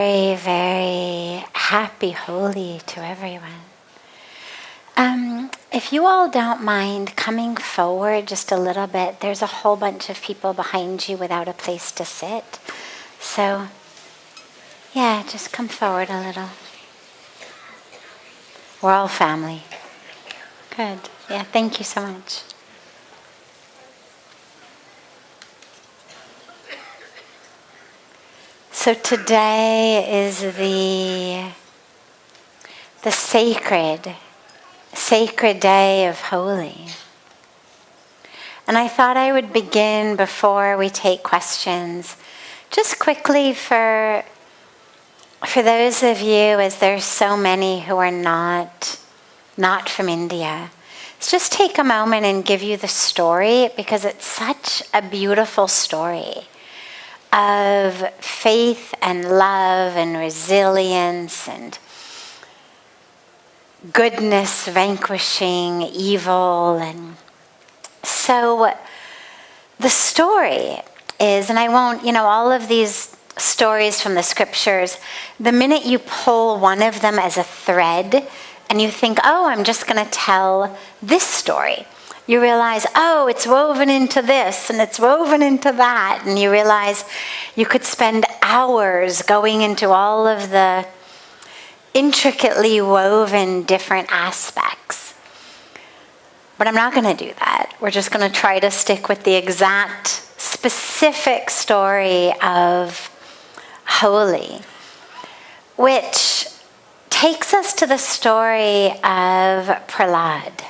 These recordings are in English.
Very, very happy Holi to everyone. If you all don't mind coming forward just a little bit, there's a whole bunch of people behind you without a place to sit. So, yeah, just come forward a little. We're all family. Good. Yeah, thank you so much. So today is the sacred day of Holi. And I thought I would begin before we take questions, just quickly for those of you, as there's so many who are not from India. Let's just take a moment and give you the story, because it's such a beautiful story of faith and love and resilience and goodness vanquishing evil. And so the story is, and I won't, all of these stories from the scriptures, the minute you pull one of them as a thread and you think, oh, I'm just going to tell this story, you realize, oh, it's woven into this and it's woven into that. And you realize you could spend hours going into all of the intricately woven different aspects. But I'm not going to do that. We're just going to try to stick with the exact specific story of Holi, which takes us to the story of Prahlad.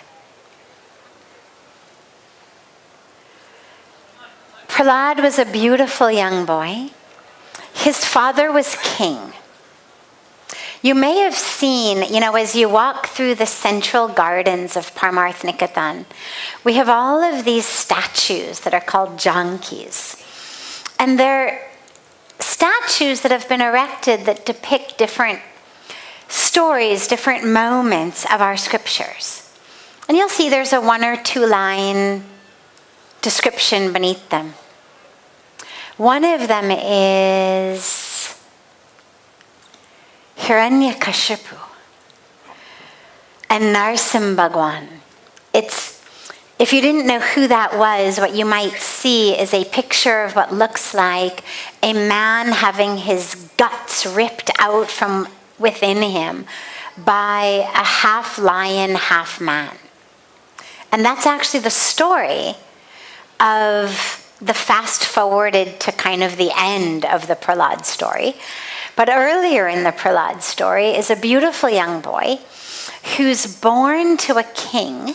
Prahlad was a beautiful young boy. His father was king. You may have seen, as you walk through the central gardens of Parmarth Niketan, we have all of these statues that are called jankis. And they're statues that have been erected that depict different stories, different moments of our scriptures. And you'll see there's a 1 or 2 line description beneath them. One of them is Hiranyakashipu and Narsim Bhagwan. If you didn't know who that was, what you might see is a picture of what looks like a man having his guts ripped out from within him by a half lion, half man. And that's actually the story of the fast forwarded to kind of the end of the Prahlad story. But earlier in the Prahlad story is a beautiful young boy who's born to a king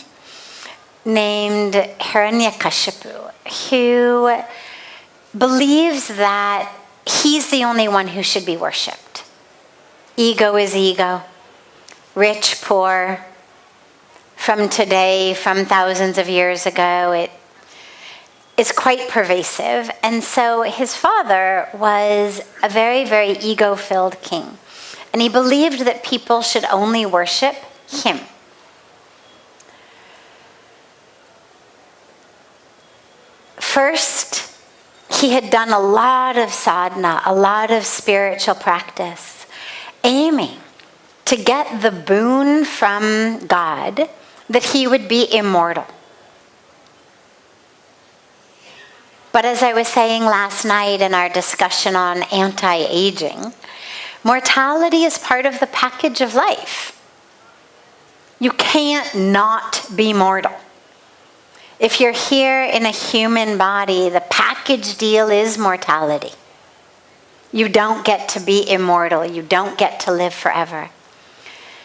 named Hiranyakashipu, who believes that he's the only one who should be worshipped. Ego is ego, rich, poor, from today, from thousands of years ago, it is quite pervasive. And so his father was a very, very ego-filled king. And he believed that people should only worship him. First, he had done a lot of sadhana, a lot of spiritual practice, aiming to get the boon from God that he would be immortal. But as I was saying last night in our discussion on anti-aging, mortality is part of the package of life. You can't not be mortal. If you're here in a human body, the package deal is mortality. You don't get to be immortal. You don't get to live forever.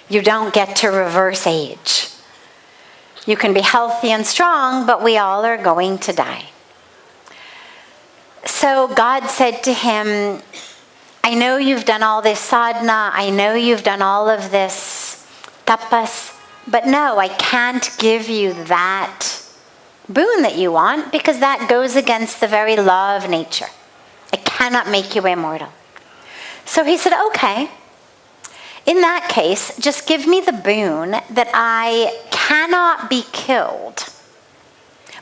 You don't get to reverse age. You can be healthy and strong, but we all are going to die. So God said to him, I know you've done all this sadhana, I know you've done all of this tapas, but no, I can't give you that boon that you want, because that goes against the very law of nature. I cannot make you immortal. So he said, okay, in that case, just give me the boon that I cannot be killed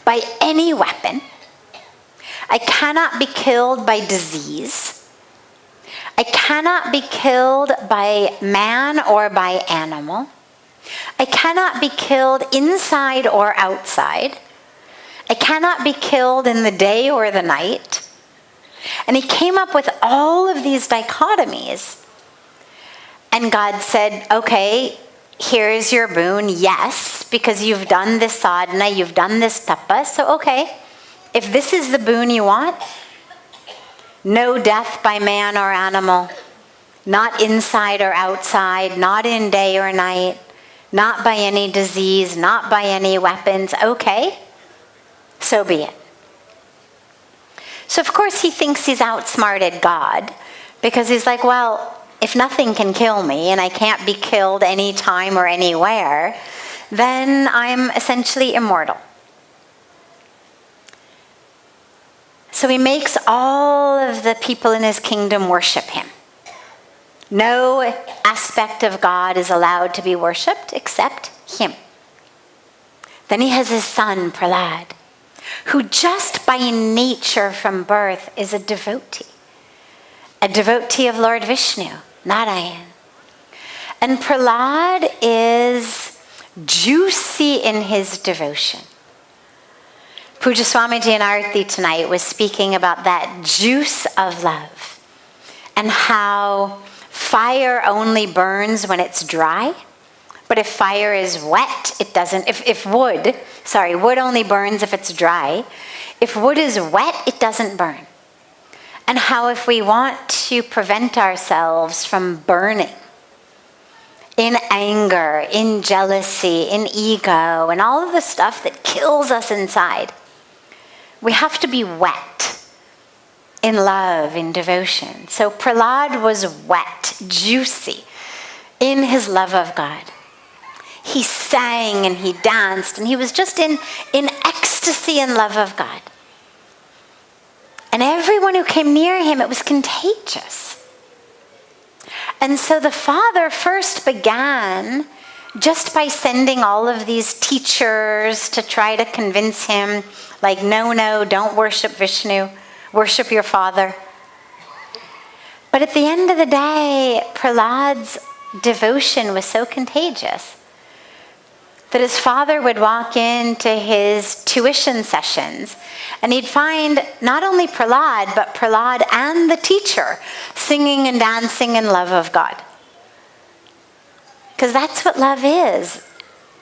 by any weapon. I cannot be killed by disease. I cannot be killed by man or by animal. I cannot be killed inside or outside. I cannot be killed in the day or the night. And he came up with all of these dichotomies. And God said, okay, here's your boon. Yes, because you've done this sadhana, you've done this tapa. So okay, if this is the boon you want, no death by man or animal, not inside or outside, not in day or night, not by any disease, not by any weapons. Okay, so be it. So of course he thinks he's outsmarted God, because he's like, well, if nothing can kill me and I can't be killed anytime or anywhere, then I'm essentially immortal. So he makes all of the people in his kingdom worship him. No aspect of God is allowed to be worshipped except him. Then he has his son, Prahlad, who just by nature from birth is a devotee of Lord Vishnu, Narayan. And Prahlad is juicy in his devotion. Pujya Swamiji in Arati tonight was speaking about that juice of love and how fire only burns when it's dry, but if fire is wet, it doesn't. Wood only burns if it's dry. If wood is wet, it doesn't burn. And how if we want to prevent ourselves from burning in anger, in jealousy, in ego, and all of the stuff that kills us inside, we have to be wet in love, in devotion. So Prahlad was wet, juicy in his love of God. He sang and he danced and he was just in ecstasy and love of God. And everyone who came near him, it was contagious. And so the father first began just by sending all of these teachers to try to convince him, like, no, don't worship Vishnu, worship your father. But at the end of the day, Prahlad's devotion was so contagious that his father would walk into his tuition sessions and he'd find not only Prahlad, but Prahlad and the teacher singing and dancing in love of God. Because that's what love is.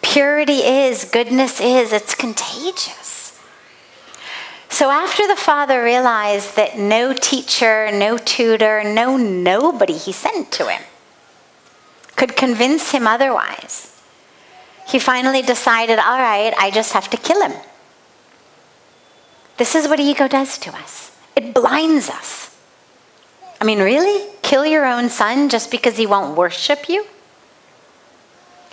Purity is, goodness is, it's contagious. So after the father realized that no teacher, no tutor, no nobody he sent to him could convince him otherwise, he finally decided, all right, I just have to kill him. This is what ego does to us. It blinds us. I mean, really? Kill your own son just because he won't worship you?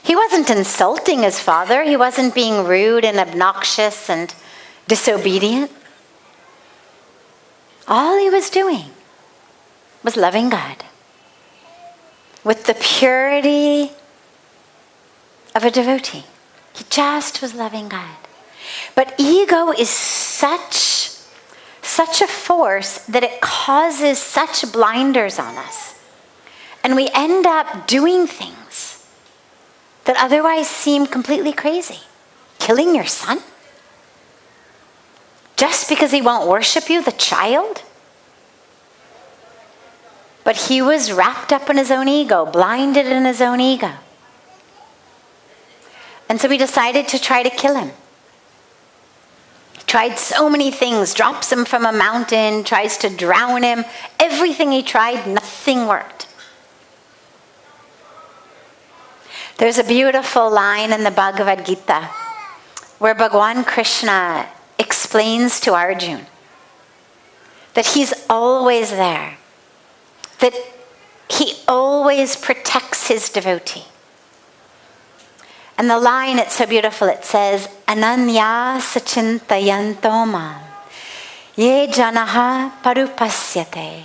He wasn't insulting his father. He wasn't being rude and obnoxious and disobedient. All he was doing was loving God with the purity of a devotee. He just was loving God. But ego is such a force that it causes such blinders on us. And we end up doing things that otherwise seem completely crazy. Killing your son? Just because he won't worship you, the child? But he was wrapped up in his own ego, blinded in his own ego. And so he decided to try to kill him. He tried so many things, drops him from a mountain, tries to drown him. Everything he tried, nothing worked. There's a beautiful line in the Bhagavad Gita where Bhagwan Krishna explains to Arjuna that he's always there, that he always protects his devotee. And the line, it's so beautiful, it says, Ananya sachintayanto mam, ye janaha parupasyate,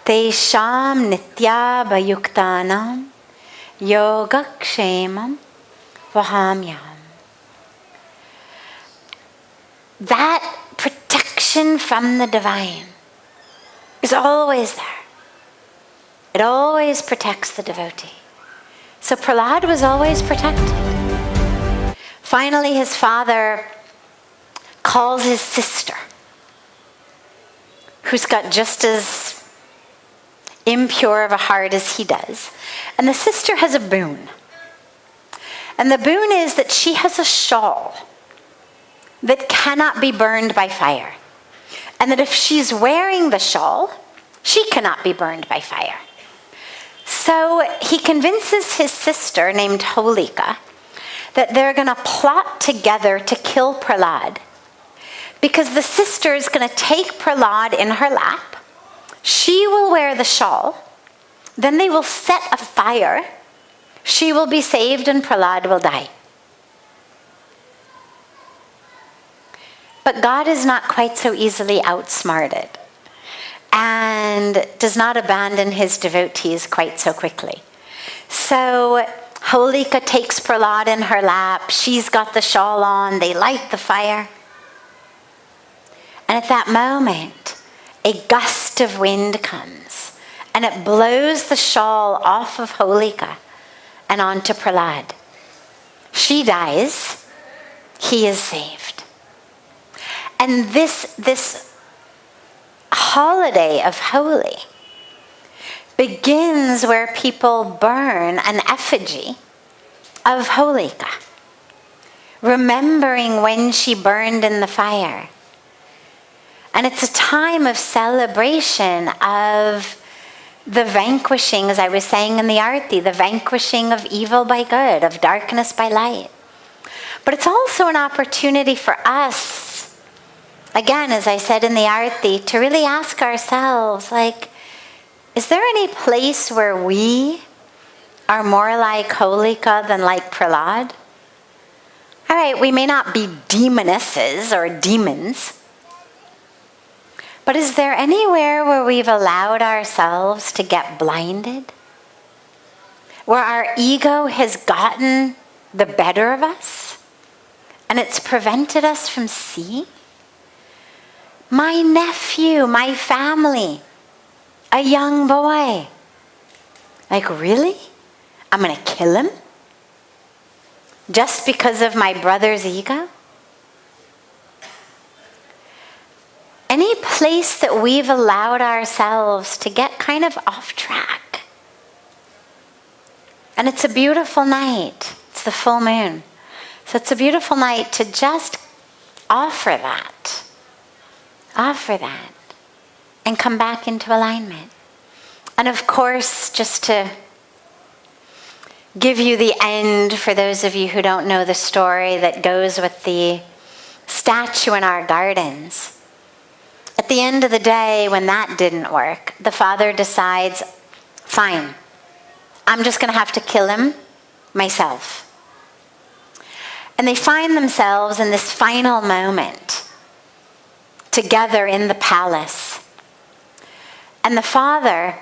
tesham nitya bhayuktanam, yogakshemam vahamyam. That protection from the divine is always there. It always protects the devotee. So Prahlad was always protected. Finally, his father calls his sister, who's got just as impure of a heart as he does. And the sister has a boon. And the boon is that she has a shawl that cannot be burned by fire. And that if she's wearing the shawl, she cannot be burned by fire. So he convinces his sister, named Holika, that they're going to plot together to kill Prahlad. Because the sister is going to take Prahlad in her lap. She will wear the shawl. Then they will set a fire. She will be saved and Prahlad will die. But God is not quite so easily outsmarted and does not abandon his devotees quite so quickly. So Holika takes Prahlad in her lap. She's got the shawl on. They light the fire. And at that moment, a gust of wind comes and it blows the shawl off of Holika and onto Prahlad. She dies. He is saved. And this holiday of Holi begins where people burn an effigy of Holika, remembering when she burned in the fire. And it's a time of celebration of the vanquishing, as I was saying in the Arti, the vanquishing of evil by good, of darkness by light. But it's also an opportunity for us, again, as I said in the Arti, to really ask ourselves, like, is there any place where we are more like Holika than like Prahlad? All right, we may not be demonesses or demons, but is there anywhere where we've allowed ourselves to get blinded? Where our ego has gotten the better of us and it's prevented us from seeing? My nephew, my family, a young boy. Like, really? I'm going to kill him? Just because of my brother's ego? Any place that we've allowed ourselves to get kind of off track. And it's a beautiful night. It's the full moon. So it's a beautiful night to just offer that. Offer that. And come back into alignment. And of course, just to give you the end for those of you who don't know the story that goes with the statue in our gardens. At the end of the day, when that didn't work, the father decides, fine, I'm just going to have to kill him myself. And they find themselves in this final moment together in the palace. And the father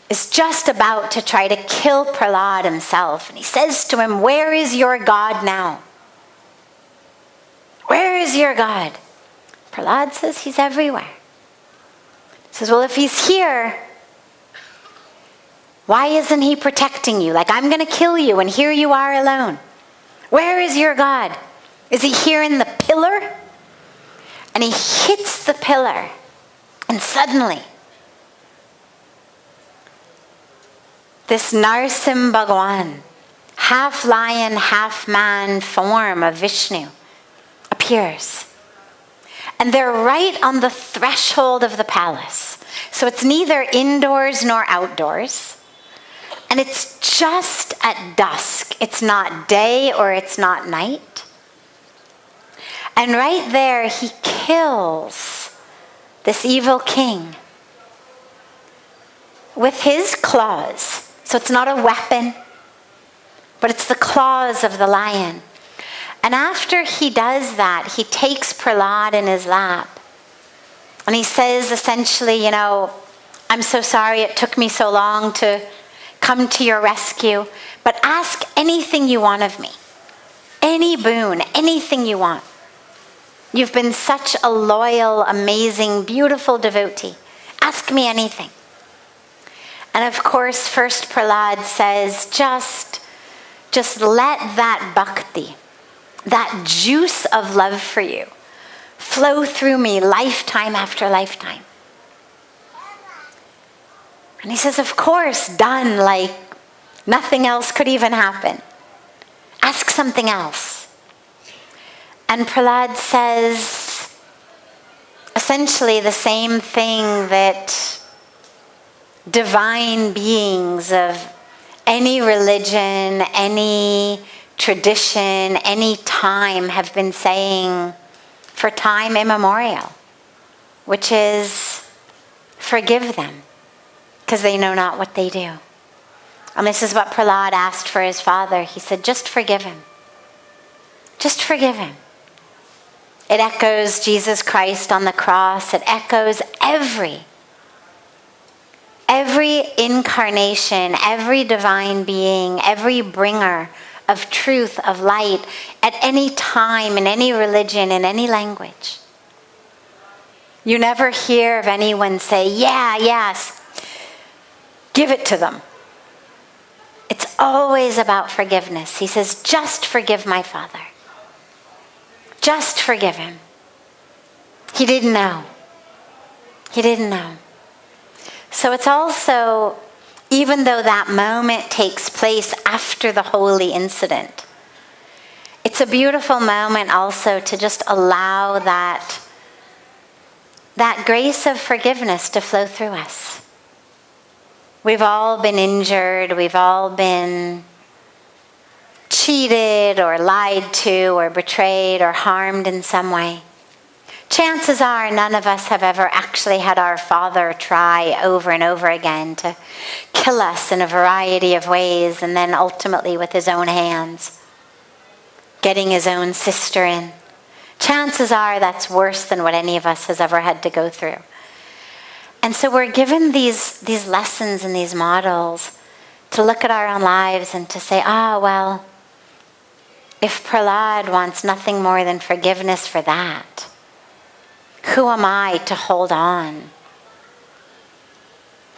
is just about to try to kill Prahlad himself. And he says to him, where is your God now? Where is your God? Prahlad says he's everywhere. He says, well, if he's here, why isn't he protecting you? Like, I'm going to kill you and here you are alone. Where is your God? Is he here in the pillar? And he hits the pillar. And suddenly, this Narsim Bhagwan, half lion, half man form of Vishnu appears. And they're right on the threshold of the palace. So it's neither indoors nor outdoors. And it's just at dusk. It's not day or it's not night. And right there, he kills this evil king with his claws. So it's not a weapon, but it's the claws of the lion. And after he does that, he takes Prahlad in his lap. And he says essentially, I'm so sorry it took me so long to come to your rescue, but ask anything you want of me. Any boon, anything you want. You've been such a loyal, amazing, beautiful devotee. Ask me anything. And of course, first Prahlad says, just let that bhakti, that juice of love for you, flow through me lifetime after lifetime. And he says, of course, done, like nothing else could even happen. Ask something else. And Prahlad says essentially the same thing that divine beings of any religion, any tradition, any time have been saying for time immemorial, which is forgive them, because they know not what they do. And this is what Prahlad asked for his father. He said, just forgive him. Just forgive him. It echoes Jesus Christ on the cross. It echoes every incarnation, every divine being, every bringer of truth, of light, at any time, in any religion, in any language. You never hear of anyone say, yeah, yes, give it to them. It's always about forgiveness. He says, just forgive my father. Just forgive him. He didn't know. He didn't know. So it's also, even though that moment takes place after the holy incident, it's a beautiful moment also to just allow that grace of forgiveness to flow through us. We've all been injured, we've all been cheated or lied to or betrayed or harmed in some way. Chances are none of us have ever actually had our father try over and over again to kill us in a variety of ways, and then ultimately with his own hands, getting his own sister in. Chances are that's worse than what any of us has ever had to go through. And so we're given these lessons and these models to look at our own lives and to say, well, if Prahlad wants nothing more than forgiveness for that, who am I to hold on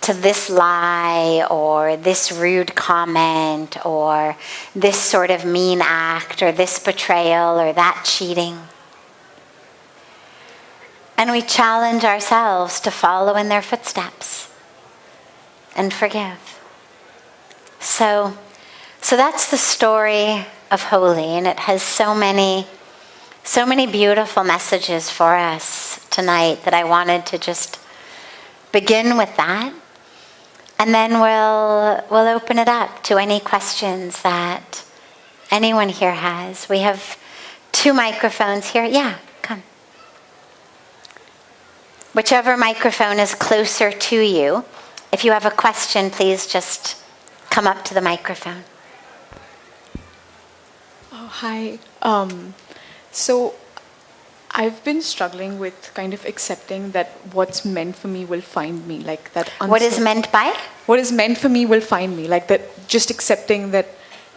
to this lie or this rude comment or this sort of mean act or this betrayal or that cheating? And we challenge ourselves to follow in their footsteps and forgive. So that's the story of Holi, and it has so many beautiful messages for us tonight that I wanted to just begin with that. And then we'll open it up to any questions that anyone here has. We have 2 microphones here. Yeah, come. Whichever microphone is closer to you. If you have a question, please just come up to the microphone. Oh, hi. So I've been struggling with kind of accepting that what's meant for me will find me, like that. What is meant by? What is meant for me will find me, like that. Just accepting that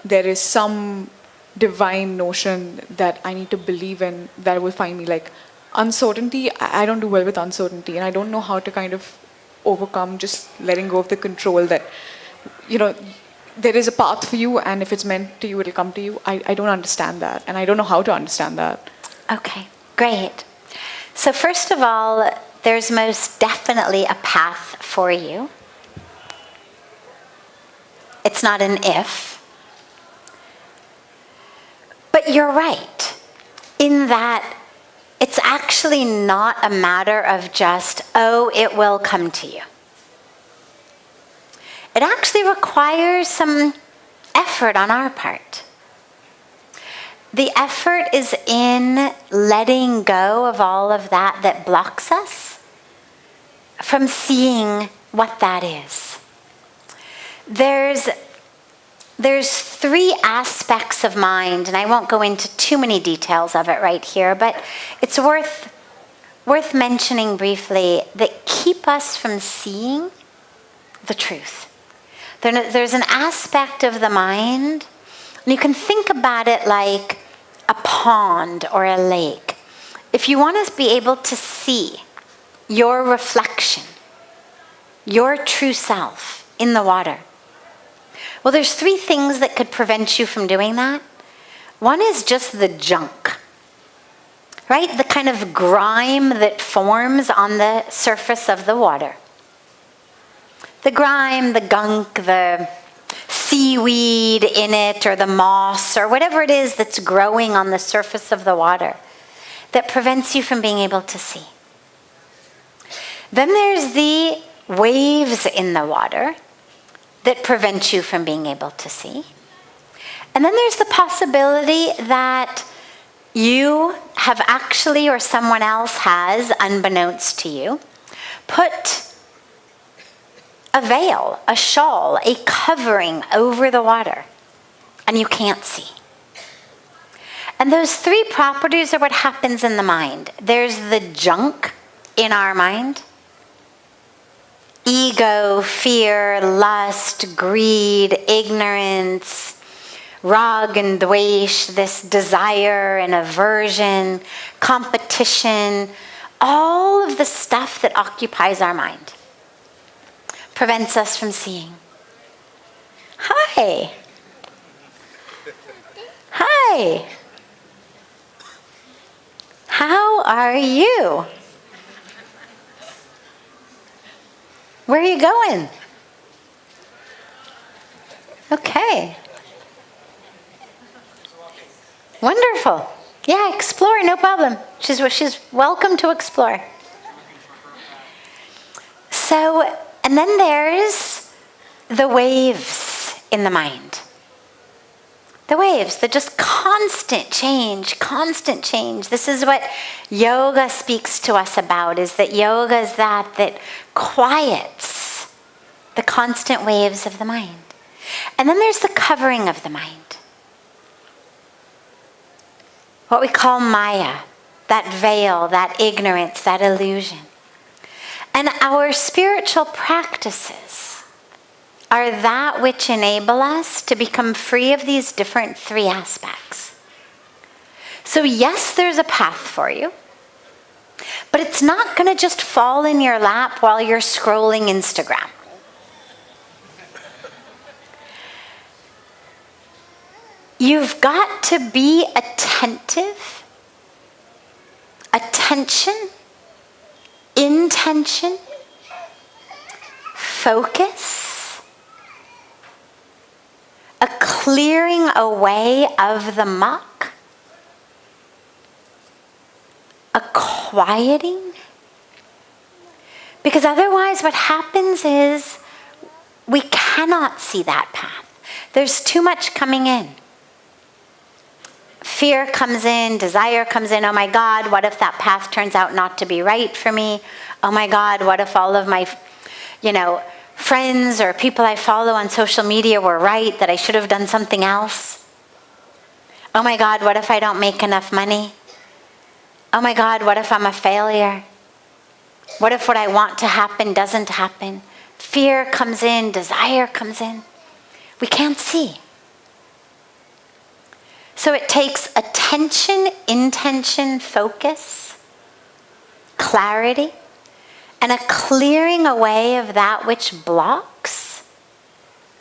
there is some divine notion that I need to believe in that will find me. Like uncertainty, I don't do well with uncertainty, and I don't know how to kind of overcome just letting go of the control that, there is a path for you, and if it's meant to you, it'll come to you. I don't understand that, and I don't know how to understand that. Okay, great. So first of all, there's most definitely a path for you. It's not an if. But you're right in that it's actually not a matter of just, it will come to you. It actually requires some effort on our part. The effort is in letting go of all of that blocks us from seeing what that is. There's 3 aspects of mind, and I won't go into too many details of it right here, but it's worth mentioning briefly that keep us from seeing the truth. There's an aspect of the mind, and you can think about it like a pond or a lake. If you want to be able to see your reflection, your true self, in the water. Well, there's 3 things that could prevent you from doing that. One is just the junk, right? The kind of grime that forms on the surface of the water. The grime, the gunk, the seaweed in it, or the moss, or whatever it is that's growing on the surface of the water that prevents you from being able to see. Then there's the waves in the water that prevent you from being able to see. And then there's the possibility that you have actually, or someone else has, unbeknownst to you, put a veil, a shawl, a covering over the water, and you can't see. And those 3 properties are what happens in the mind. There's the junk in our mind. Ego, fear, lust, greed, ignorance, rag and dvesh, this desire and aversion, competition, all of the stuff that occupies our mind prevents us from seeing. Hi. Hi. How are you? Where are you going? Okay. Wonderful. Yeah, explore, no problem. She's welcome to explore. So, and then there's the waves in the mind. The waves, the just constant change, constant change. This is what yoga speaks to us about, is that yoga is that quiets the constant waves of the mind. And then there's the covering of the mind. What we call Maya, that veil, that ignorance, that illusion. And our spiritual practices are that which enable us to become free of these different 3 aspects. So yes, there's a path for you, but it's not going to just fall in your lap while you're scrolling Instagram. You've got to be attentive, attention, intention, focus, a clearing away of the muck, a quieting. Because otherwise what happens is we cannot see that path. There's too much coming in. Fear comes in, desire comes in. Oh my God, what if that path turns out not to be right for me? Oh my God, what if all of my, friends or people I follow on social media were right, that I should have done something else? Oh my God, what if I don't make enough money? Oh my God, what if I'm a failure? What if what I want to happen doesn't happen? Fear comes in, desire comes in. We can't see. So it takes attention, intention, focus, clarity, and a clearing away of that which blocks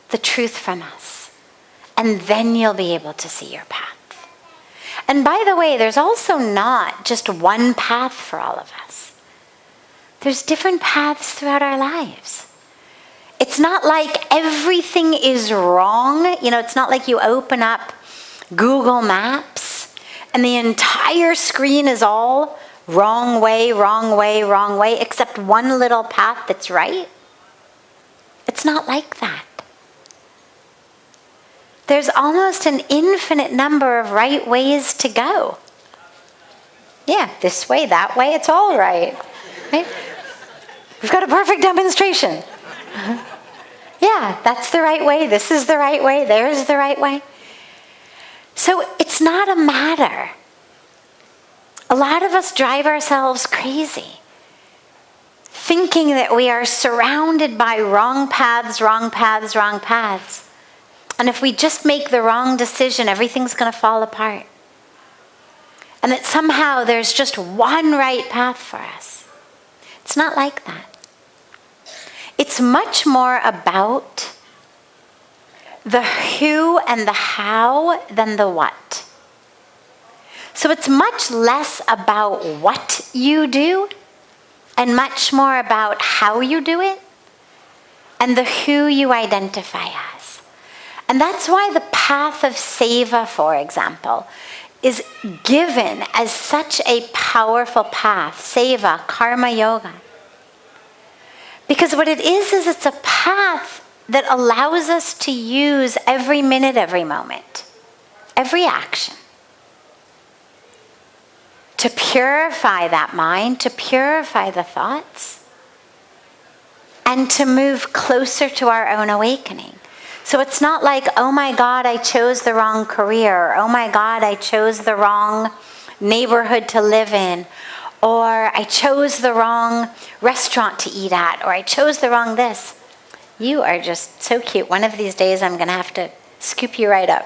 the truth from us. And then you'll be able to see your path. And by the way, there's also not just one path for all of us. There's different paths throughout our lives. It's not like everything is wrong. It's not like you open up Google Maps and the entire screen is all wrong way, wrong way, wrong way, except one little path that's right. It's not like that. There's almost an infinite number of right ways to go. Yeah, this way, that way, it's all right. Right? We've got a perfect demonstration. Yeah, that's the right way, this is the right way, there's the right way. So it's not a matter. A lot of us drive ourselves crazy, thinking that we are surrounded by wrong paths, wrong paths, wrong paths. And if we just make the wrong decision, everything's going to fall apart. And that somehow there's just one right path for us. It's not like that. It's much more about the who and the how than the what. So it's much less about what you do and much more about how you do it and the who you identify as. And that's why the path of seva, for example, is given as such a powerful path, seva, karma yoga. Because what it is it's a path that allows us to use every minute, every moment, every action, to purify that mind, to purify the thoughts, and to move closer to our own awakening. So it's not like, oh my God, I chose the wrong career, or oh my God, I chose the wrong neighborhood to live in, or I chose the wrong restaurant to eat at, or I chose the wrong this. You are just so cute. One of these days I'm going to have to scoop you right up.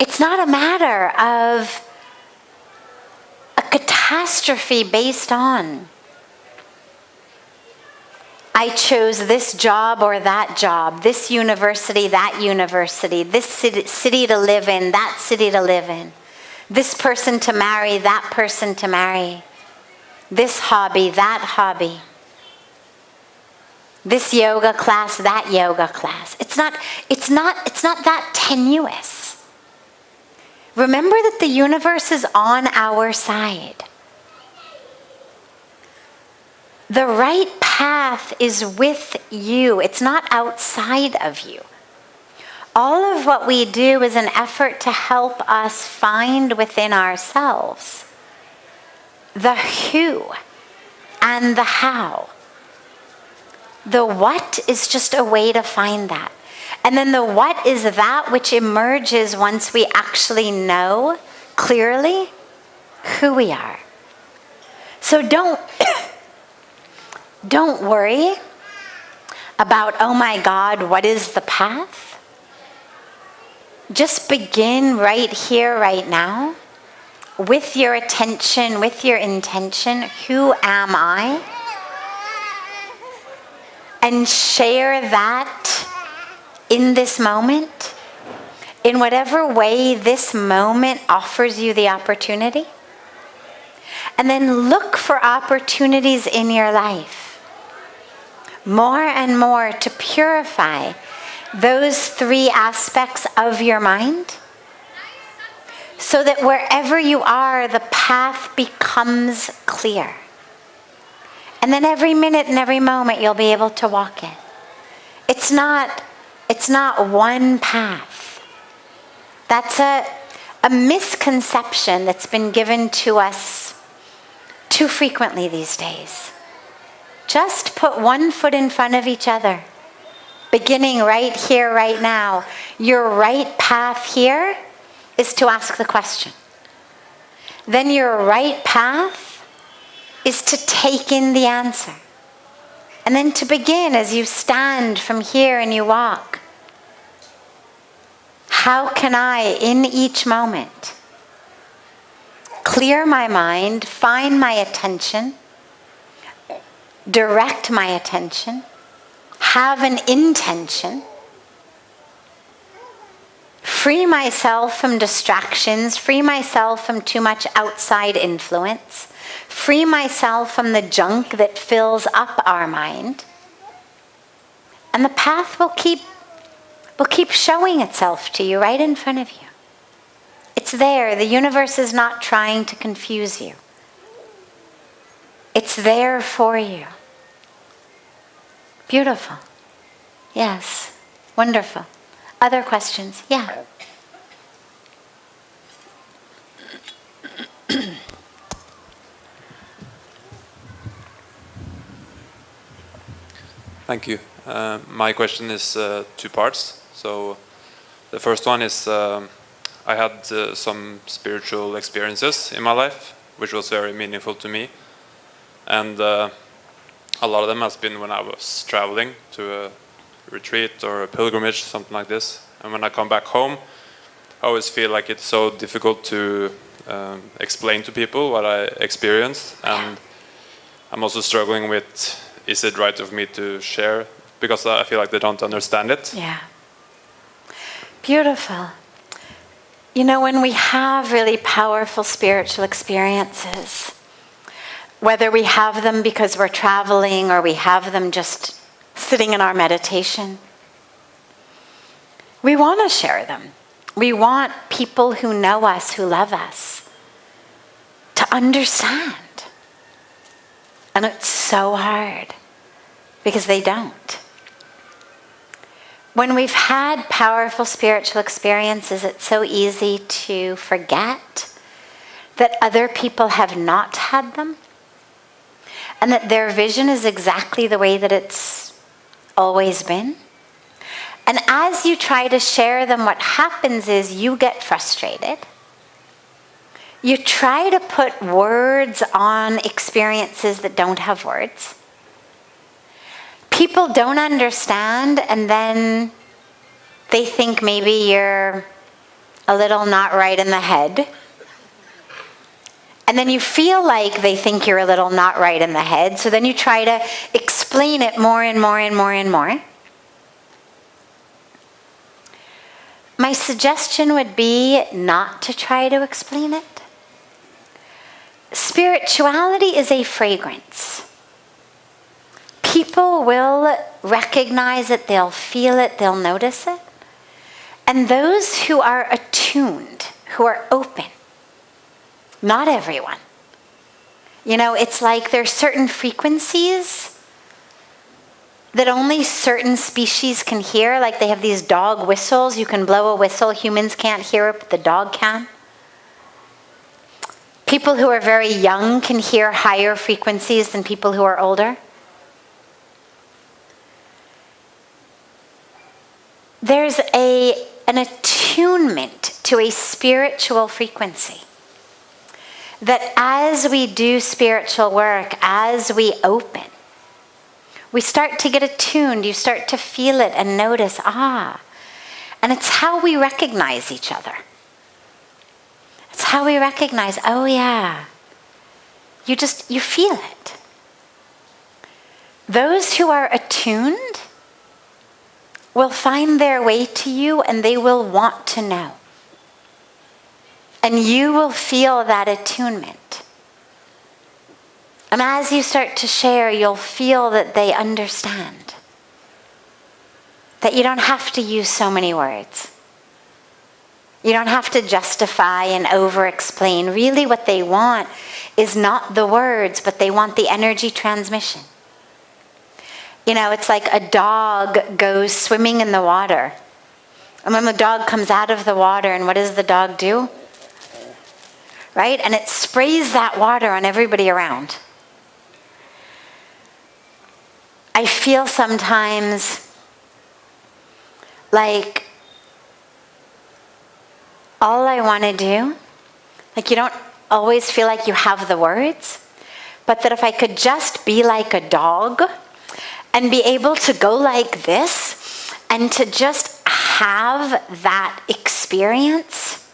It's not a matter of a catastrophe based on I chose this job or that job, this university, that university, this city to live in, that city to live in, this person to marry, that person to marry, this hobby, that hobby, this yoga class, that yoga class. It's not that tenuous. Remember that the universe is on our side. The right path is with you. It's not outside of you. All of what we do is an effort to help us find within ourselves the who and the how. The what is just a way to find that. And then the what is that which emerges once we actually know clearly who we are. So don't worry about, oh my God, what is the path? Just begin right here, right now, with your attention, with your intention. Who am I? And share that in this moment, in whatever way this moment offers you the opportunity. And then look for opportunities in your life, more and more, to purify those three aspects of your mind, so that wherever you are, the path becomes clear. And then every minute and every moment you'll be able to walk it. It's not one path. That's a misconception that's been given to us too frequently these days. Just put one foot in front of each other, beginning right here, right now. Your right path here is to ask the question. Then your right path is to take in the answer. And then to begin as you stand from here and you walk. How can I, in each moment, clear my mind, find my attention, direct my attention, have an intention, free myself from distractions, free myself from too much outside influence, free myself from the junk that fills up our mind, and the path will keep showing itself to you right in front of you. It's there. The universe is not trying to confuse you. It's there for you. Beautiful. Yes. Wonderful. Other questions? Yeah. Thank you. My question is two parts. So the first one is I had some spiritual experiences in my life, which was very meaningful to me. And a lot of them has been when I was traveling to a retreat or a pilgrimage, something like this. And when I come back home, I always feel like it's so difficult to explain to people what I experienced. And I'm also struggling with is it right of me to share? Because I feel like they don't understand it. Yeah. Beautiful. You know, when we have really powerful spiritual experiences, whether we have them because we're traveling or we have them just sitting in our meditation, we want to share them. We want people who know us, who love us, to understand. And it's so hard because they don't. When we've had powerful spiritual experiences, it's so easy to forget that other people have not had them, and that their vision is exactly the way that it's always been. And as you try to share them, what happens is you get frustrated. You try to put words on experiences that don't have words. People don't understand, and then they think maybe you're a little not right in the head. And then you feel like they think you're a little not right in the head, so then you try to explain it more and more and more and more. My suggestion would be not to try to explain it. Spirituality is a fragrance. People will recognize it, they'll feel it, they'll notice it. And those who are attuned, who are open, not everyone. You know, it's like there's certain frequencies that only certain species can hear. Like they have these dog whistles. You can blow a whistle. Humans can't hear it, but the dog can. People who are very young can hear higher frequencies than people who are older. There's an attunement to a spiritual frequency that as we do spiritual work, as we open, we start to get attuned. You start to feel it and notice, and it's how we recognize each other. It's how we recognize, oh yeah, you feel it. Those who are attuned will find their way to you, and they will want to know. And you will feel that attunement. And as you start to share, you'll feel that they understand. That you don't have to use so many words. You don't have to justify and over-explain. Really what they want is not the words, but they want the energy transmission. You know, it's like a dog goes swimming in the water. And when the dog comes out of the water, and what does the dog do? Right? And it sprays that water on everybody around. I feel sometimes like all I want to do, like you don't always feel like you have the words, but that if I could just be like a dog and be able to go like this and to just have that experience,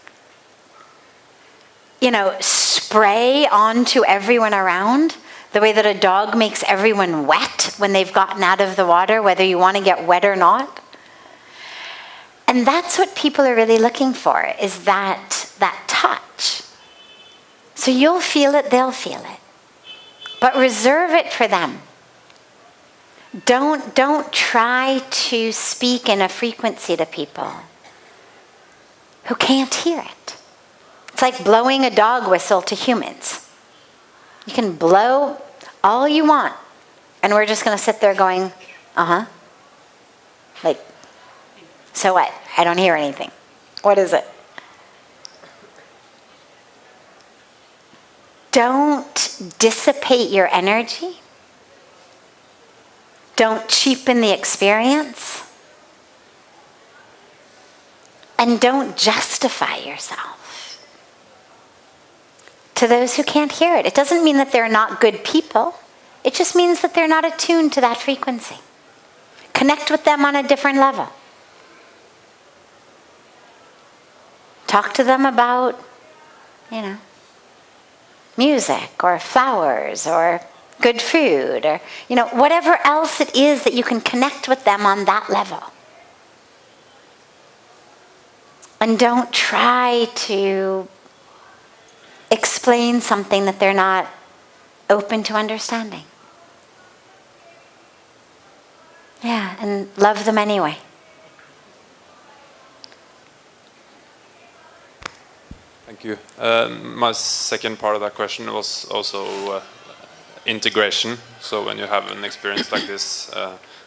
you know, spray onto everyone around, the way that a dog makes everyone wet when they've gotten out of the water, whether you want to get wet or not. And that's what people are really looking for, is that touch. So you'll feel it, they'll feel it. But reserve it for them. Don't try to speak in a frequency to people who can't hear it. It's like blowing a dog whistle to humans. You can blow all you want, and we're just going to sit there going, like, so what? I don't hear anything. What is it? Don't dissipate your energy. Don't cheapen the experience. And don't justify yourself. To those who can't hear it, it doesn't mean that they're not good people. It just means that they're not attuned to that frequency. Connect with them on a different level. Talk to them about, music or flowers or good food, or whatever else it is that you can connect with them on that level. And don't try to explain something that they're not open to understanding. Yeah, and love them anyway. Thank you. My second part of that question was also integration. So when you have an experience like this,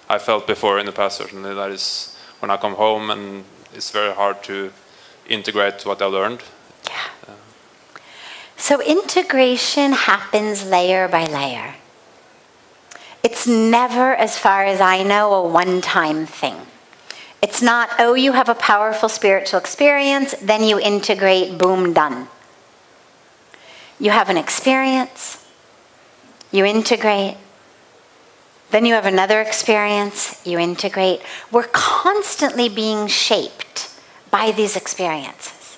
I felt before in the past certainly that is when I come home and it's very hard to integrate what I learned. Yeah. So integration happens layer by layer. It's never, as far as I know, a one-time thing. It's not, oh, you have a powerful spiritual experience, then you integrate, boom, done. You have an experience, you integrate, then you have another experience, you integrate. We're constantly being shaped by these experiences.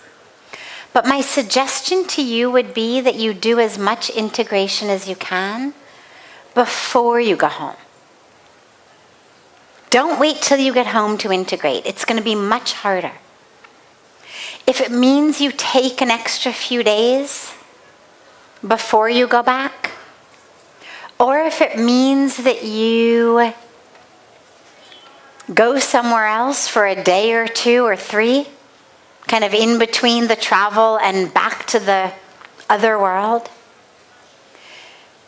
But my suggestion to you would be that you do as much integration as you can before you go home. Don't wait till you get home to integrate. It's going to be much harder. If it means you take an extra few days before you go back, or if it means that you go somewhere else for a day or 2 or 3, kind of in between the travel and back to the other world,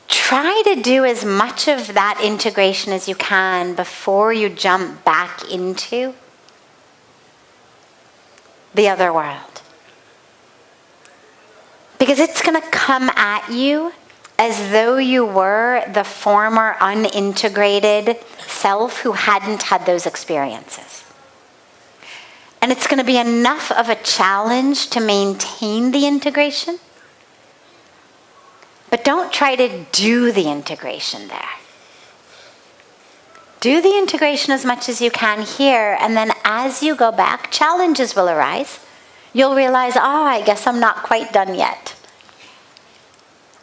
try to do as much of that integration as you can before you jump back into the other world. Because it's going to come at you as though you were the former unintegrated self who hadn't had those experiences. And it's going to be enough of a challenge to maintain the integration. But don't try to do the integration there. Do the integration as much as you can here, and then as you go back, challenges will arise. You'll realize, I guess I'm not quite done yet.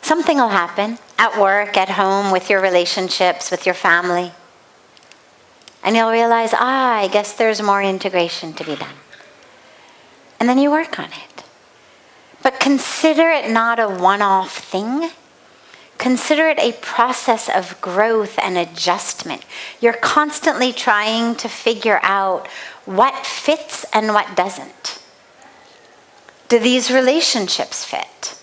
Something will happen at work, at home, with your relationships, with your family. And you'll realize, I guess there's more integration to be done. And then you work on it. But consider it not a one-off thing. Consider it a process of growth and adjustment. You're constantly trying to figure out what fits and what doesn't. Do these relationships fit?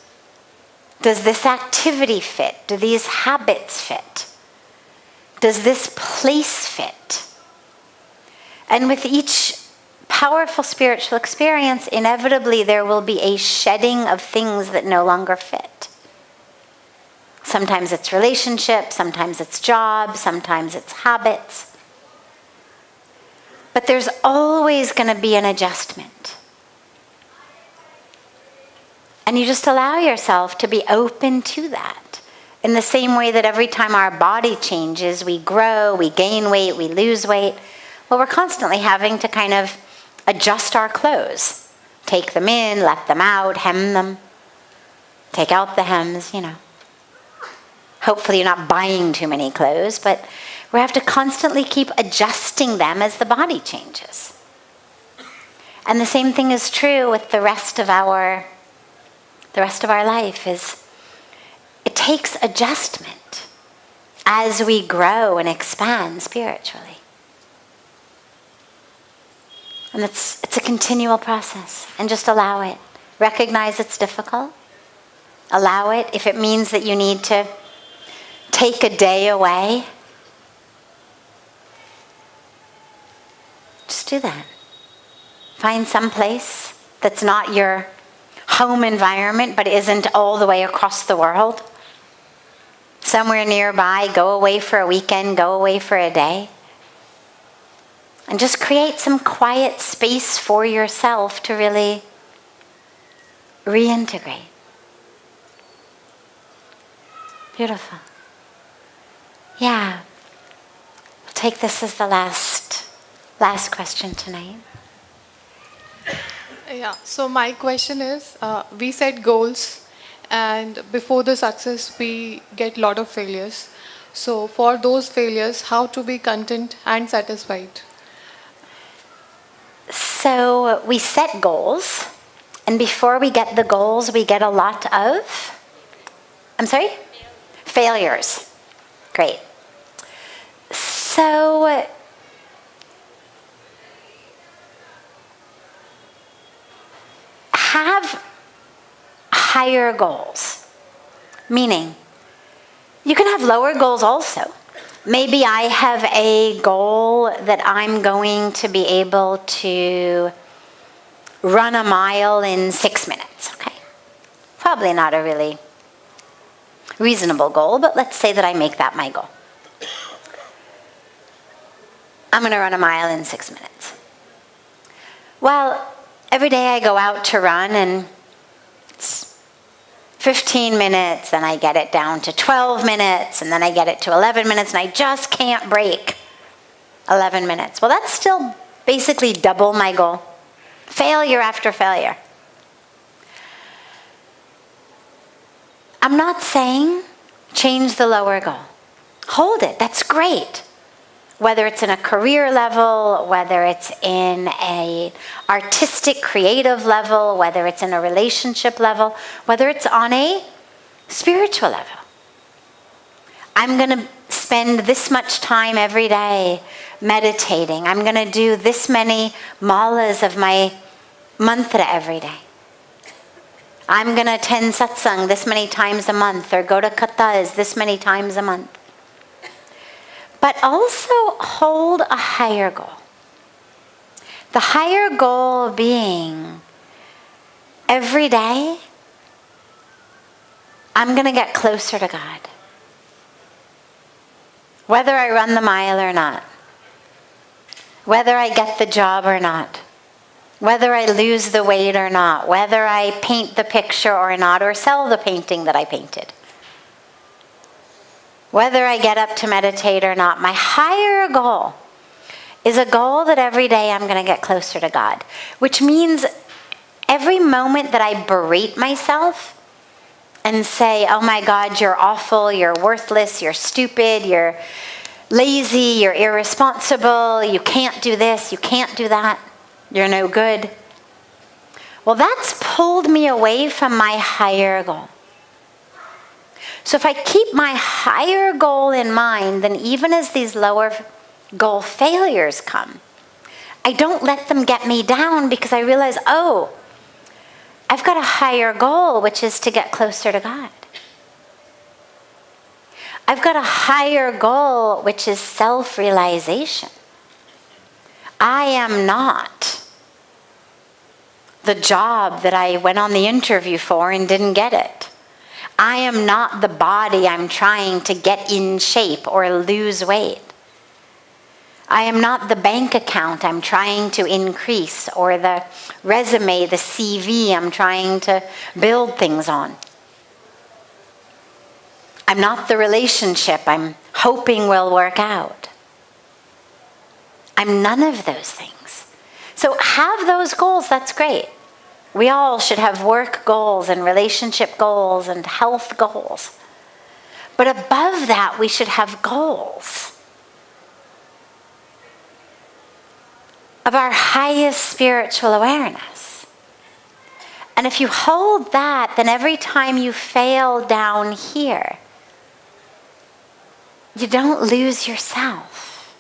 Does this activity fit? Do these habits fit? Does this place fit? And with each powerful spiritual experience, inevitably there will be a shedding of things that no longer fit. Sometimes it's relationships, sometimes it's jobs, sometimes it's habits. But there's always going to be an adjustment. And you just allow yourself to be open to that. In the same way that every time our body changes, we grow, we gain weight, we lose weight. Well, we're constantly having to kind of adjust our clothes. Take them in, let them out, hem them. Take out the hems, Hopefully you're not buying too many clothes, but we have to constantly keep adjusting them as the body changes. And the same thing is true with the rest of our life. It takes adjustment as we grow and expand spiritually. And it's a continual process. And just allow it. Recognize it's difficult. Allow it. If it means that you need to take a day away, just do that. Find some place that's not your home environment, but isn't all the way across the world. Somewhere nearby, go away for a weekend, go away for a day. And just create some quiet space for yourself to really reintegrate. Beautiful. Yeah. We'll take this as the last question tonight. Yeah, so my question is, we set goals And before the success, we get a lot of failures. So for those failures, how to be content and satisfied? So we set goals, and before we get the goals, we get a lot of, I'm sorry? Failures. Great. So have higher goals, meaning you can have lower goals also. Maybe I have a goal that I'm going to be able to run a mile in 6 minutes, okay? Probably not a really reasonable goal, but let's say that I make that my goal. I'm going to run a mile in 6 minutes. Well, every day I go out to run and it's 15 minutes, then I get it down to 12 minutes, and then I get it to 11 minutes, and I just can't break 11 minutes. Well, that's still basically double my goal. Failure after failure. I'm not saying change the lower goal. Hold it. That's great. Whether it's in a career level, whether it's in an artistic, creative level, whether it's in a relationship level, whether it's on a spiritual level. I'm going to spend this much time every day meditating. I'm going to do this many malas of my mantra every day. I'm going to attend satsang this many times a month, or go to kathas this many times a month. But also hold a higher goal. The higher goal being every day, I'm going to get closer to God. Whether I run the mile or not. Whether I get the job or not. Whether I lose the weight or not. Whether I paint the picture or not, or sell the painting that I painted. Whether I get up to meditate or not, my higher goal is a goal that every day I'm going to get closer to God. Which means every moment that I berate myself and say, oh my God, you're awful, you're worthless, you're stupid, you're lazy, you're irresponsible, you can't do this, you can't do that, you're no good. Well, that's pulled me away from my higher goal. So if I keep my higher goal in mind, then even as these lower goal failures come, I don't let them get me down, because I realize, oh, I've got a higher goal, which is to get closer to God. I've got a higher goal, which is self-realization. I am not the job that I went on the interview for and didn't get it. I am not the body I'm trying to get in shape or lose weight. I am not the bank account I'm trying to increase, or the resume, the CV I'm trying to build things on. I'm not the relationship I'm hoping will work out. I'm none of those things. So have those goals, that's great. We all should have work goals and relationship goals and health goals. But above that, we should have goals of our highest spiritual awareness. And if you hold that, then every time you fail down here, you don't lose yourself,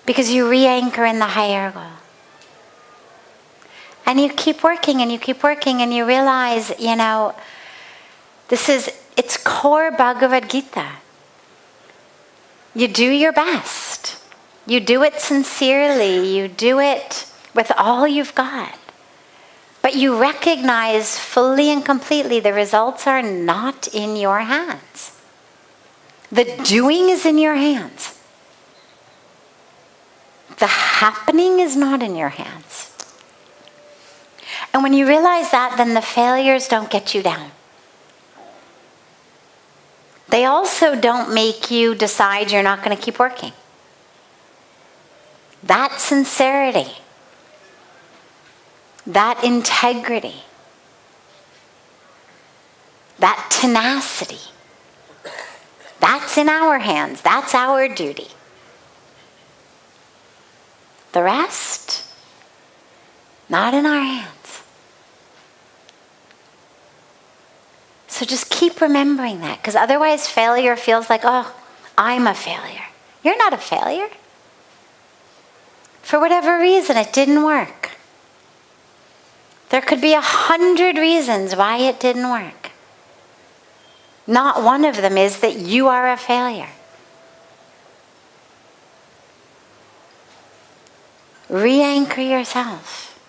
because you re-anchor in the higher goal. And you keep working and you keep working, and you realize, it's core Bhagavad Gita. You do your best. You do it sincerely. You do it with all you've got. But you recognize fully and completely the results are not in your hands. The doing is in your hands. The happening is not in your hands. And when you realize that, then the failures don't get you down. They also don't make you decide you're not going to keep working. That sincerity, that integrity, that tenacity. That's in our hands. That's our duty. The rest, not in our hands. So just keep remembering that, because otherwise failure feels like, oh, I'm a failure. You're not a failure. For whatever reason, it didn't work. There could be 100 reasons why it didn't work. Not one of them is that you are a failure. Re-anchor yourself.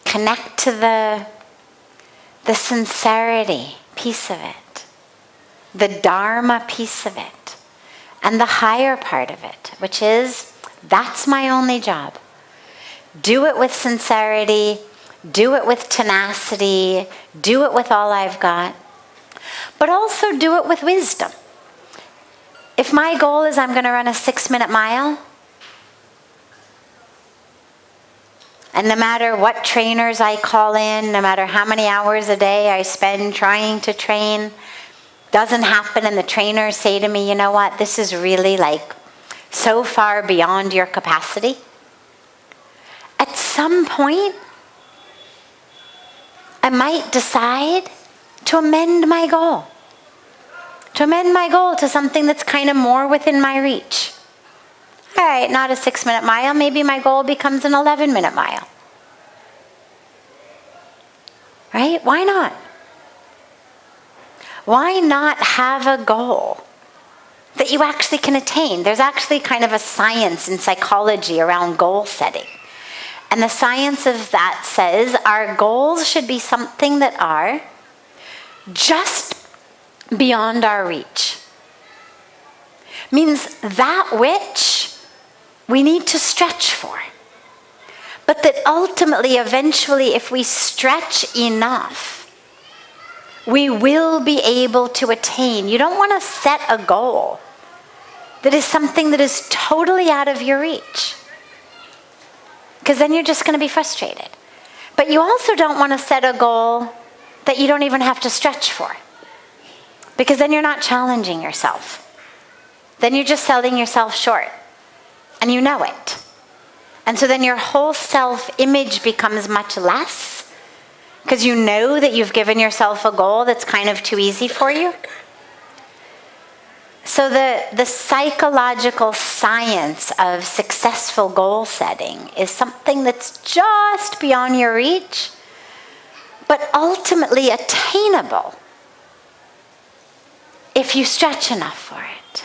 Connect to the sincerity piece of it, the Dharma piece of it, and the higher part of it, which is, that's my only job. Do it with sincerity, do it with tenacity, do it with all I've got, but also do it with wisdom. If my goal is I'm going to run a 6-minute mile, and no matter what trainers I call in, no matter how many hours a day I spend trying to train, doesn't happen, and the trainers say to me, you know what, this is really like so far beyond your capacity. At some point, I might decide to amend my goal. To amend my goal to something that's kind of more within my reach. All right, not a 6-minute mile. Maybe my goal becomes an 11-minute mile. Right? Why not? Why not have a goal that you actually can attain? There's actually kind of a science in psychology around goal setting. And the science of that says our goals should be something that are just beyond our reach. Means that which we need to stretch for. But that ultimately, eventually, if we stretch enough, we will be able to attain. You don't want to set a goal that is something that is totally out of your reach, because then you're just going to be frustrated. But you also don't want to set a goal that you don't even have to stretch for, because then you're not challenging yourself. Then you're just selling yourself short, and you know it. And so then your whole self-image becomes much less, because you know that you've given yourself a goal that's kind of too easy for you. So the psychological science of successful goal setting is something that's just beyond your reach, but ultimately attainable if you stretch enough for it.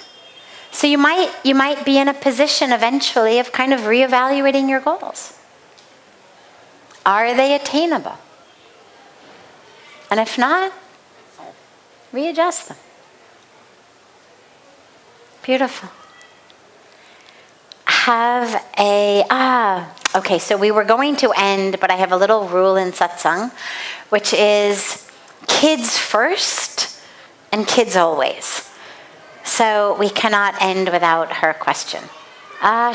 So you might be in a position eventually of kind of reevaluating your goals. Are they attainable? And if not, readjust them. Beautiful. Okay, so we were going to end, but I have a little rule in satsang, which is kids first and kids always. So we cannot end without her question.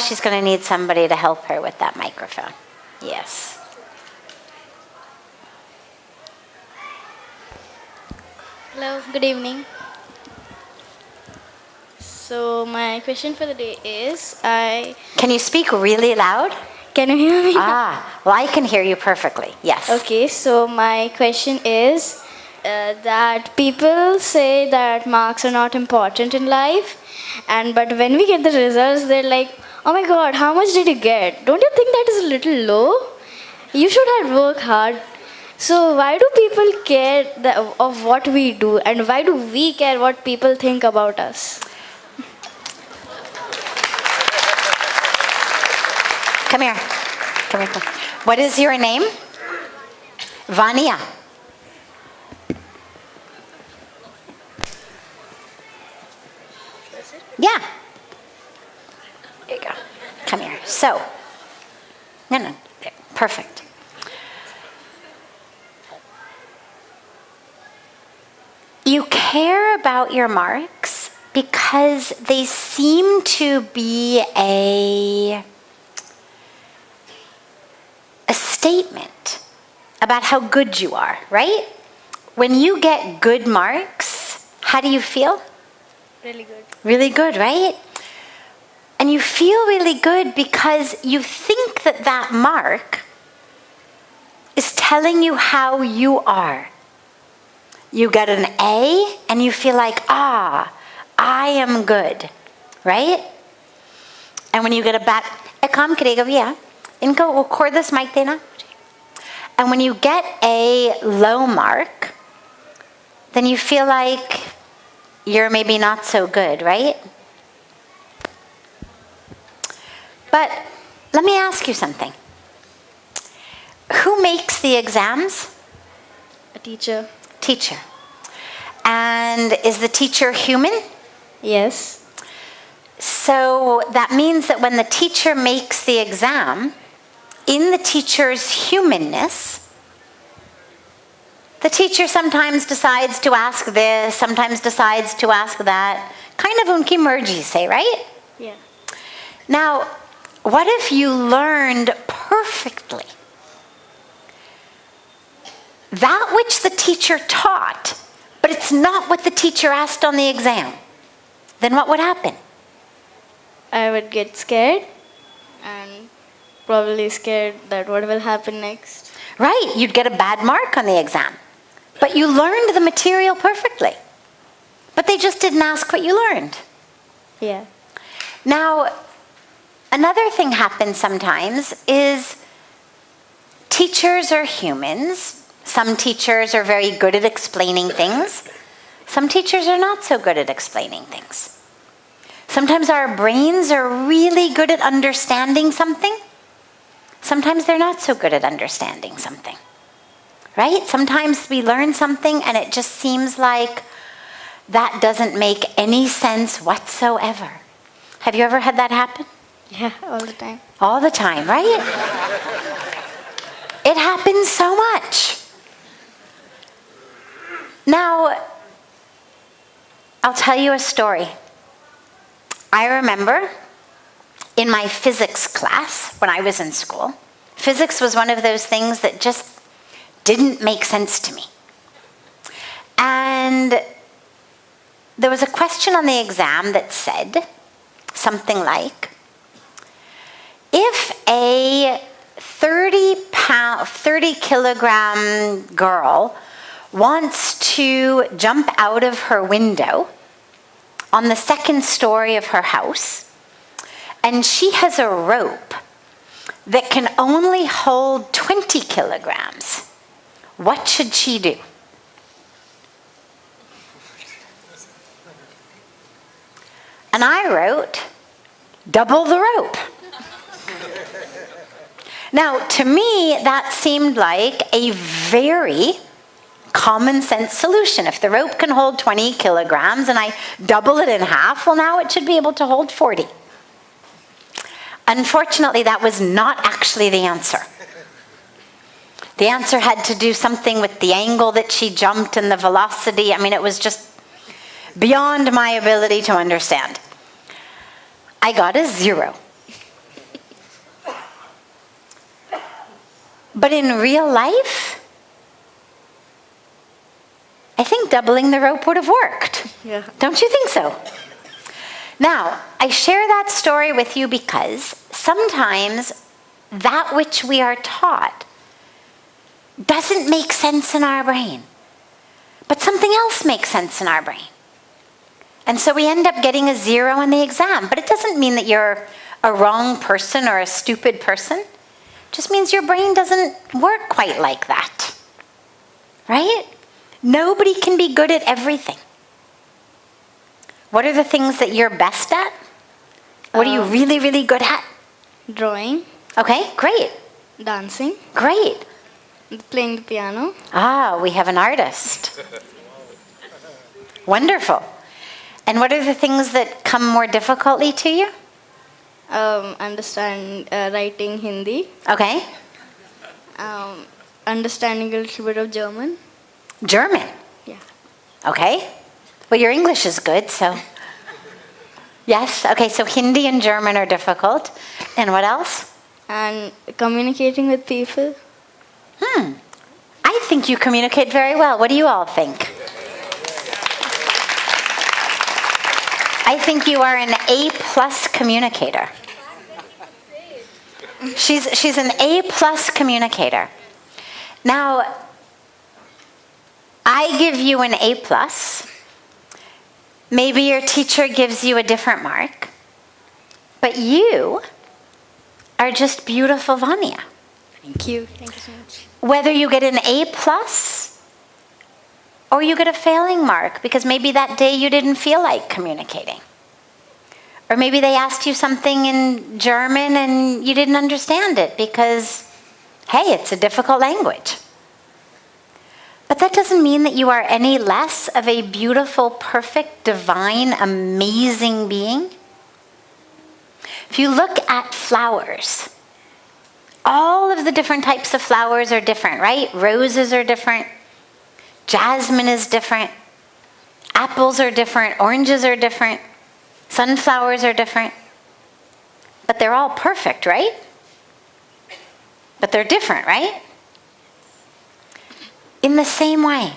She's going to need somebody to help her with that microphone. Yes. Hello, good evening. So my question for the day is, Can you speak really loud? Can you hear me? Well, I can hear you perfectly. Yes. Okay, so my question is that people say that marks are not important in life, but when we get the results, they're like, oh my God, how much did you get? Don't you think that is a little low? You should have worked hard. So why do people care of what we do, and why do we care what people think about us? Come here. What is your name? Vania. Yeah. There you go. Come here. So. No. There. Perfect. You care about your marks because they seem to be a statement about how good you are, right? when you get good marks, how do you feel? Really good. Really good, right? And you feel really good because you think that that mark is telling you how you are. You get an A and you feel like, I am good, right? And when you get a bad, काम करेगा भैया, इनको वो cordless mic देना. And when you get a low mark, then you feel like you're maybe not so good, right? But let me ask you something. Who makes the exams? A teacher. Teacher. And is the teacher human? Yes. So that means that when the teacher makes the exam, in the teacher's humanness, the teacher sometimes decides to ask this, sometimes decides to ask that. Kind of unki merji say, right? Yeah. Now, what if you learned perfectly that which the teacher taught, but it's not what the teacher asked on the exam? Then what would happen? I would get scared and probably scared that what will happen next. Right, you'd get a bad mark on the exam. But you learned the material perfectly. But they just didn't ask what you learned. Yeah. Now, another thing happens sometimes is teachers are humans. Some teachers are very good at explaining things. Some teachers are not so good at explaining things. Sometimes our brains are really good at understanding something. Sometimes they're not so good at understanding something. Right? Sometimes we learn something and it just seems like that doesn't make any sense whatsoever. Have you ever had that happen? Yeah, all the time. All the time, right? It happens so much. Now, I'll tell you a story. I remember in my physics class when I was in school, physics was one of those things that just didn't make sense to me. And there was a question on the exam that said something like, if a 30 kilogram girl wants to jump out of her window on the second story of her house, and she has a rope that can only hold 20 kilograms, what should she do? And I wrote, double the rope. Now, to me, that seemed like a very common sense solution. If the rope can hold 20 kilograms and I double it in half, well, now it should be able to hold 40. Unfortunately, that was not actually the answer. The answer had to do something with the angle that she jumped and the velocity. I mean, it was just beyond my ability to understand. I got a 0. But in real life, I think doubling the rope would have worked. Yeah. Don't you think so? Now, I share that story with you because sometimes that which we are taught doesn't make sense in our brain, but something else makes sense in our brain. And so we end up getting a 0 on the exam, but it doesn't mean that you're a wrong person or a stupid person. It just means your brain doesn't work quite like that, right? Nobody can be good at everything. What are the things that you're best at? What are you really, really good at? Drawing. Okay, great. Dancing. Great. Playing the piano. Ah, we have an artist. Wonderful. And what are the things that come more difficultly to you? Writing Hindi. Okay. Understanding a little bit of German. German. Yeah. Okay. Well, your English is good, so. Yes, okay, so Hindi and German are difficult. And what else? And communicating with people. I think you communicate very well. What do you all think? I think you are an A+ communicator. She's an A+ communicator. Now, I give you an A+. Maybe your teacher gives you a different mark. But you are just beautiful, Vanya. Thank you. Thank you so much. Whether you get an A+ or you get a failing mark because maybe that day you didn't feel like communicating. Or maybe they asked you something in German and you didn't understand it because, hey, it's a difficult language. But that doesn't mean that you are any less of a beautiful, perfect, divine, amazing being. If you look at flowers, all of the different types of flowers are different, right? Roses are different. Jasmine is different. Apples are different. Oranges are different. Sunflowers are different. But they're all perfect, right? But they're different, right? In the same way,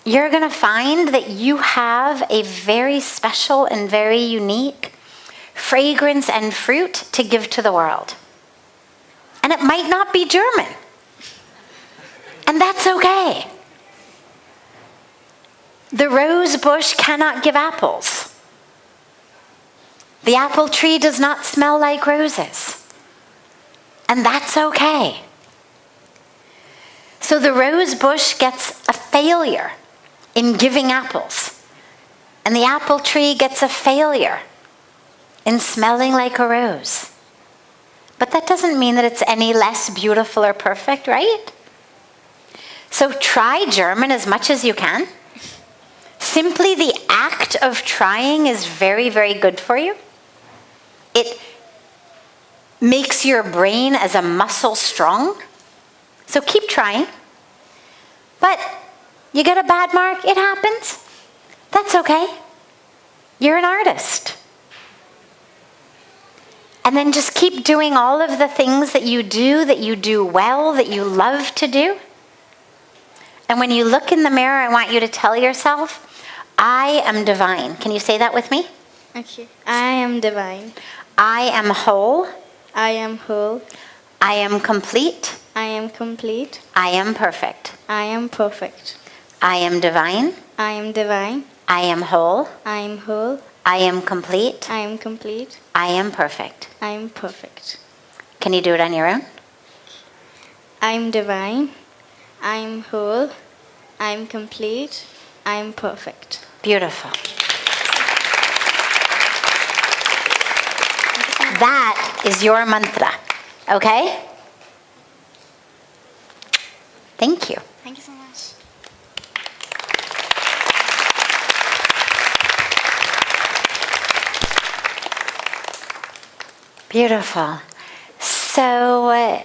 you're going to find that you have a very special and very unique fragrance and fruit to give to the world. And it might not be German. And that's okay. The rose bush cannot give apples. The apple tree does not smell like roses. And that's okay. So the rose bush gets a failure in giving apples. And the apple tree gets a failure in smelling like a rose. But that doesn't mean that it's any less beautiful or perfect, right? So try German as much as you can. Simply the act of trying is very, very good for you. It makes your brain as a muscle strong. So keep trying. But you get a bad mark, it happens. That's okay. You're an artist. And then just keep doing all of the things that you do well, that you love to do. And when you look in the mirror, I want you to tell yourself, I am divine. Can you say that with me? Okay. I am divine. I am whole. I am whole. I am complete. I am complete. I am perfect. I am perfect. I am divine. I am divine. I am whole. I am whole. I am complete. I am complete. I am perfect. I am perfect. Can you do it on your own? I am divine. I am whole. I am complete. I am perfect. Beautiful. That is your mantra, okay? Thank you. Thank you so much. Beautiful. So,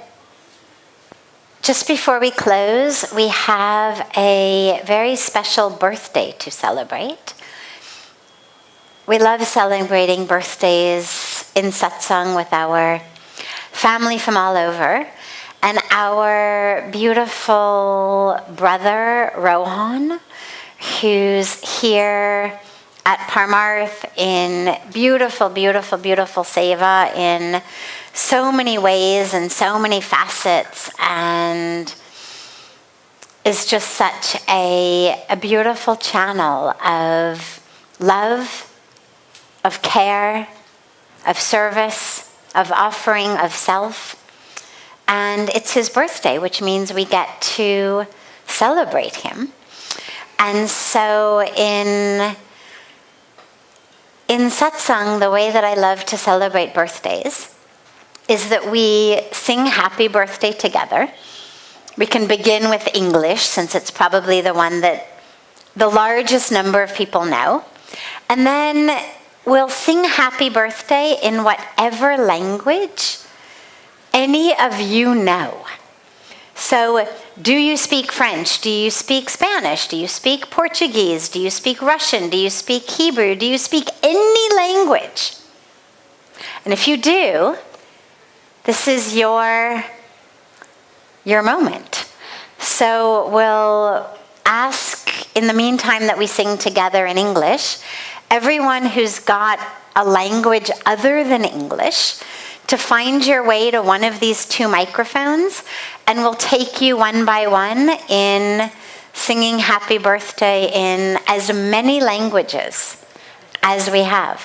just before we close, we have a very special birthday to celebrate. We love celebrating birthdays in satsang with our family from all over. And our beautiful brother, Rohan, who's here at Parmarth in beautiful, beautiful, beautiful seva in so many ways and so many facets, and is just such a beautiful channel of love, of care, of service, of offering of self. And it's his birthday, which means we get to celebrate him. And so in satsang, the way that I love to celebrate birthdays is that we sing happy birthday together. We can begin with English, since it's probably the one that the largest number of people know. And then we'll sing happy birthday in whatever language any of you know. So, do you speak French? Do you speak Spanish? Do you speak Portuguese? Do you speak Russian? Do you speak Hebrew? Do you speak any language? And if you do, this is your moment. So we'll ask, in the meantime that we sing together in English, everyone who's got a language other than English to find your way to one of these two microphones, and we'll take you one by one in singing happy birthday in as many languages as we have.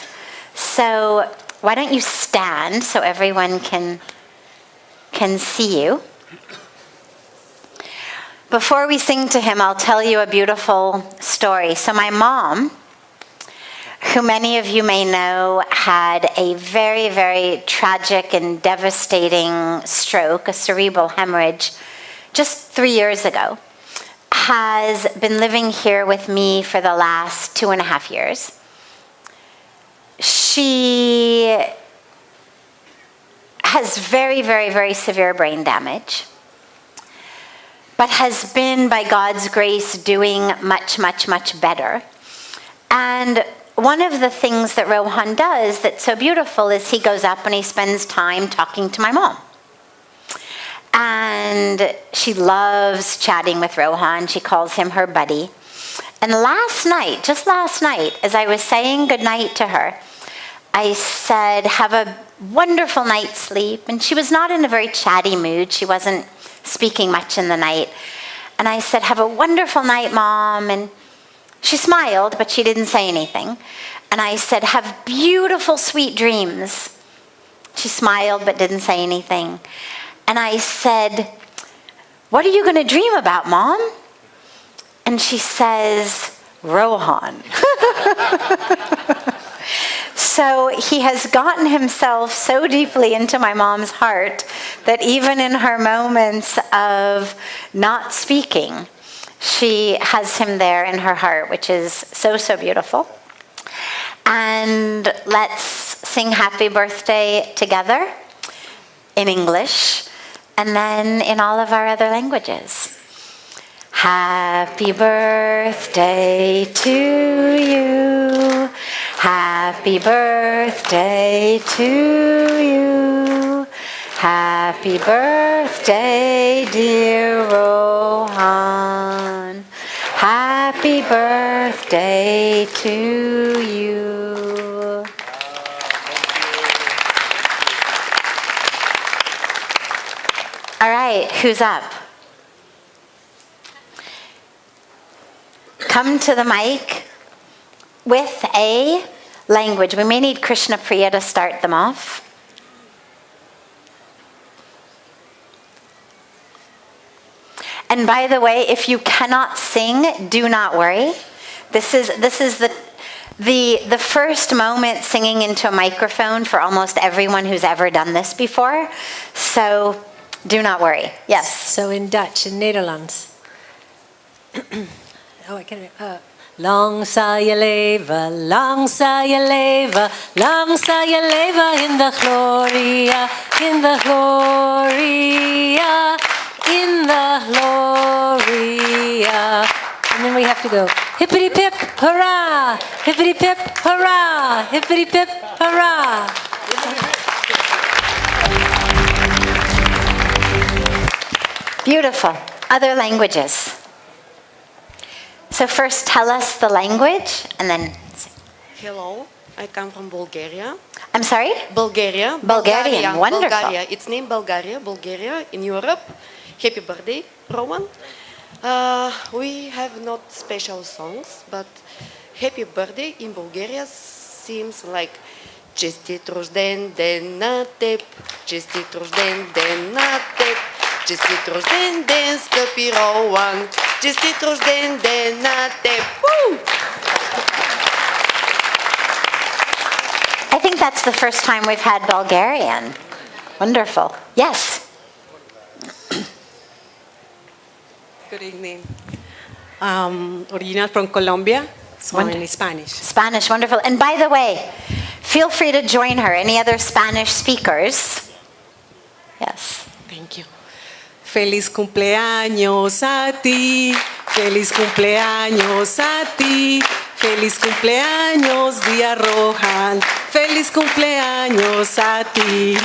So why don't you stand so everyone can see you. Before we sing to him, I'll tell you a beautiful story. So my mom, who many of you may know, had a very, very tragic and devastating stroke, a cerebral hemorrhage, just 3 years ago, has been living here with me for the last 2.5 years. She has very, very, very severe brain damage, but has been, by God's grace, doing much, much, much better. And one of the things that Rohan does that's so beautiful is he goes up and he spends time talking to my mom. And she loves chatting with Rohan. She calls him her buddy. And just last night, as I was saying goodnight to her, I said, have a wonderful night's sleep. And she was not in a very chatty mood. She wasn't speaking much in the night. And I said, have a wonderful night, Mom. And she smiled, but she didn't say anything. And I said, have beautiful, sweet dreams. She smiled, but didn't say anything. And I said, what are you going to dream about, Mom? And she says, Rohan. So he has gotten himself so deeply into my mom's heart that even in her moments of not speaking, she has him there in her heart, which is so, so beautiful. And let's sing happy birthday together in English and then in all of our other languages. Happy birthday to you. Happy birthday to you. Happy birthday, dear Rohan. Happy birthday to you. All right, who's up? Come to the mic with a language. We may need Krishna Priya to start them off. And by the way, if you cannot sing, do not worry. This is the first moment singing into a microphone for almost everyone who's ever done this before. So do not worry. Yes. So in Dutch, in Nederlands. Oh, I can't. Lang zal je leven, lang zal je leven, lang zal je leven in de gloria, in de gloria, in the gloria. And then we have to go, hippity pip, hurrah, hippity pip, hurrah, hippity pip, hurrah. Beautiful. Other languages. So first tell us the language and then... Hello, I come from Bulgaria. I'm sorry? Bulgaria. Bulgarian, wonderful. Bulgaria. It's named Bulgaria in Europe. Happy birthday, Roman. We have not special songs, but happy birthday in Bulgaria seems like Честит рожден ден на теб, честит рожден ден на теб, честит рожден ден, скъпи Роан, честит рожден ден на теб. I think that's the first time we've had Bulgarian. Wonderful. Yes. Good evening. Original from Colombia, so in Spanish. Spanish, wonderful. And by the way, feel free to join her. Any other Spanish speakers? Yes. Thank you. Feliz cumpleaños a ti. Feliz cumpleaños a ti. Feliz cumpleaños, Día Rohan. Feliz cumpleaños a ti.